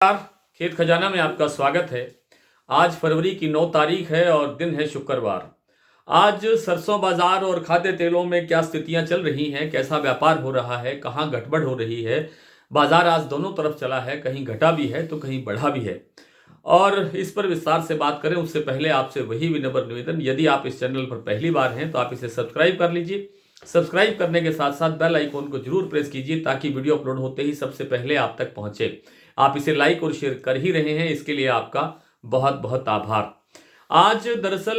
नमस्कार। खेत खजाना में आपका स्वागत है। आज फरवरी की 9 तारीख है और दिन है शुक्रवार। आज सरसों बाजार और खाद्य तेलों में क्या स्थितियां चल रही हैं, कैसा व्यापार हो रहा है, कहां गड़बड़ हो रही है। बाजार आज दोनों तरफ चला है, कहीं घटा भी है तो कहीं बढ़ा भी है। और इस पर विस्तार से बात करें उससे पहले आपसे वही विनम्र निवेदन, यदि आप इस चैनल पर पहली बार हैं तो आप इसे सब्सक्राइब कर लीजिए। सब्सक्राइब करने के साथ साथ बेल आइकॉन को जरूर प्रेस कीजिए ताकि वीडियो अपलोड होते ही सबसे पहले आप तक पहुंचे। आप इसे लाइक और शेयर कर ही रहे हैं, इसके लिए आपका बहुत बहुत आभार। आज दरअसल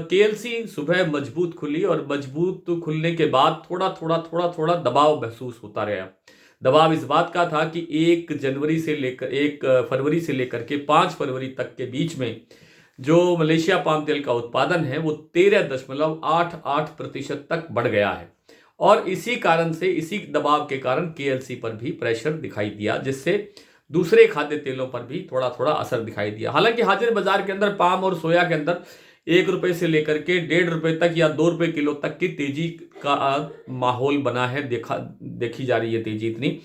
केएलसी सुबह मजबूत खुली और मजबूत खुलने के बाद थोड़ा दबाव महसूस होता रहा। दबाव इस बात का था कि 1 फरवरी से लेकर के 5 फरवरी तक के बीच में जो मलेशिया पाम तेल का उत्पादन है वो 13.88% तक बढ़ गया है। और इसी कारण से, इसी दबाव के कारण केएलसी पर भी प्रेशर दिखाई दिया, जिससे दूसरे खाद्य तेलों पर भी थोड़ा थोड़ा असर दिखाई दिया। हालांकि हाजिर बाजार के अंदर पाम और सोया के अंदर 1 रुपए से लेकर के 1.5 रुपए तक या 2 रुपए किलो तक की तेजी का माहौल बना है, देखी जा रही है तेजी इतनी।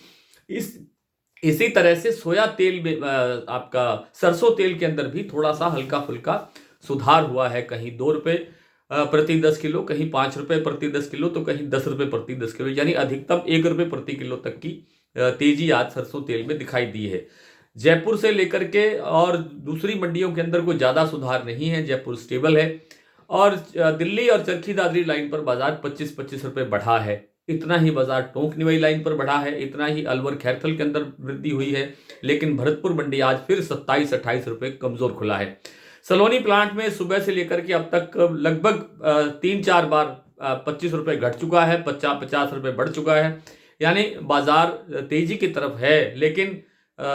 इसी तरह से सोया तेल में आपका सरसों तेल के अंदर भी थोड़ा सा हल्का फुल्का सुधार हुआ है। कहीं 2 रुपए प्रति 10 किलो, कहीं 5 रुपए प्रति 10 किलो, तो कहीं 10 रुपए प्रति 10 किलो, यानी अधिकतम 1 रुपए प्रति किलो तक की तेजी आज सरसों तेल में दिखाई दी है। जयपुर से लेकर के और दूसरी मंडियों के अंदर कोई ज्यादा सुधार नहीं है, जयपुर स्टेबल है। और दिल्ली और चरखी दादरी लाइन पर बाजार 25-25 रुपए बढ़ा है। इतना ही बाजार टोंक निवई लाइन पर बढ़ा है, इतना ही अलवर खैरथल के अंदर वृद्धि हुई है। लेकिन भरतपुर मंडी आज फिर 27-28 रुपए कमजोर खुला है। सलोनी प्लांट में सुबह से लेकर के अब तक लगभग 3-4 बार 25 रुपए घट चुका है, 50 रुपए बढ़ चुका है। यानी बाजार तेजी की तरफ है, लेकिन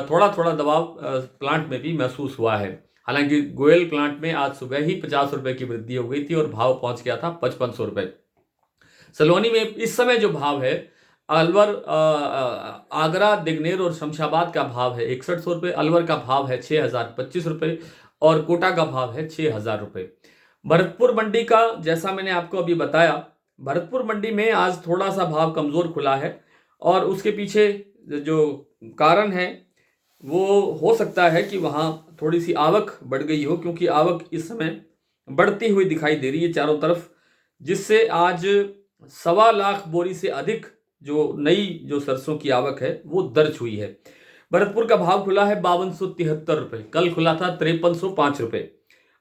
थोड़ा थोड़ा दबाव प्लांट में भी महसूस हुआ है। हालांकि गोयल प्लांट में आज सुबह ही 50 रुपए की वृद्धि हो गई थी और भाव पहुंच गया था 5500 रुपए। सलोनी में इस समय जो भाव है, अलवर, आगरा, दिगनेर और शमशाबाद का भाव है 6100 रुपए, अलवर का भाव है 6025 रुपए और कोटा का भाव है 6000 रुपए। भरतपुर मंडी का जैसा मैंने आपको अभी बताया, भरतपुर मंडी में आज थोड़ा सा भाव कमजोर खुला है और उसके पीछे जो कारण है वो हो सकता है कि वहां थोड़ी सी आवक बढ़ गई हो, क्योंकि आवक इस समय बढ़ती हुई दिखाई दे रही है चारों तरफ, जिससे आज 1.25 लाख बोरी से अधिक जो सरसों की आवक है वो दर्ज हुई है। भरतपुर का भाव खुला है 5273 रुपए, कल खुला था 5305 रुपए।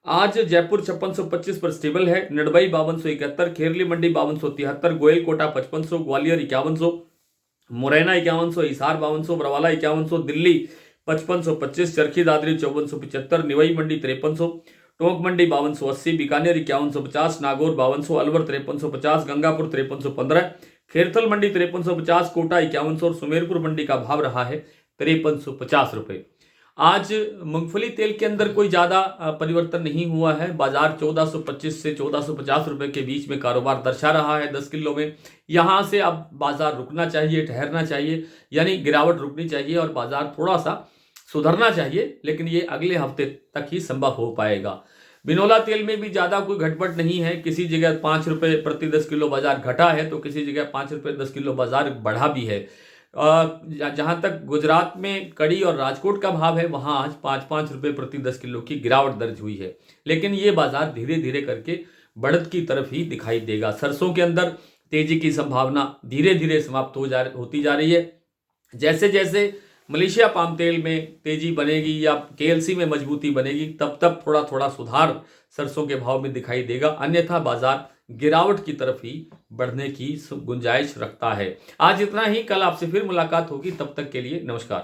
आज जयपुर 5625 पर स्टेबल है, निडबई 5271, खेरली मंडी 5273, गोयल कोटा 5500, ग्वालियर 5100, मुरैना 5100, हिसार 5200, बरवाला 5100, दिल्ली 5525, चरखी दादरी 5475, निवई मंडी 5300, टोंक मंडी 5280, बीकानेर 5150, नागौर 5200, अलवर 5350, गंगापुर 5315, खेरथल मंडी 5350, कोटा 5100 और सुमेरपुर मंडी का भाव रहा है 5350 रुपए। आज मूंगफली तेल के अंदर कोई ज्यादा परिवर्तन नहीं हुआ है। बाजार 1425 से 1450 रुपए के बीच में कारोबार दर्शा रहा है 10 किलो में। यहां से अब बाजार रुकना चाहिए, ठहरना चाहिए, यानी गिरावट रुकनी चाहिए और बाजार थोड़ा सा सुधरना चाहिए, लेकिन ये अगले हफ्ते तक ही संभव हो पाएगा। बिनोला तेल में भी ज्यादा कोई घटबट नहीं है, किसी जगह 5 रुपए प्रति 10 किलो बाजार घटा है तो किसी जगह 5 रुपए 10 किलो बाजार बढ़ा भी है। जहां तक गुजरात में कड़ी और राजकोट का भाव है, वहां आज 5-5 रुपए प्रति 10 किलो की गिरावट दर्ज हुई है। लेकिन ये बाजार धीरे धीरे करके बढ़त की तरफ ही दिखाई देगा। सरसों के अंदर तेजी की संभावना धीरे धीरे समाप्त होती जा रही है। जैसे जैसे मलेशिया पाम तेल में तेजी बनेगी या केएलसी में मजबूती बनेगी, तब तब थोड़ा थोड़ा सुधार सरसों के भाव में दिखाई देगा, अन्यथा बाजार गिरावट की तरफ ही बढ़ने की गुंजाइश रखता है। आज इतना ही, कल आपसे फिर मुलाकात होगी, तब तक के लिए नमस्कार।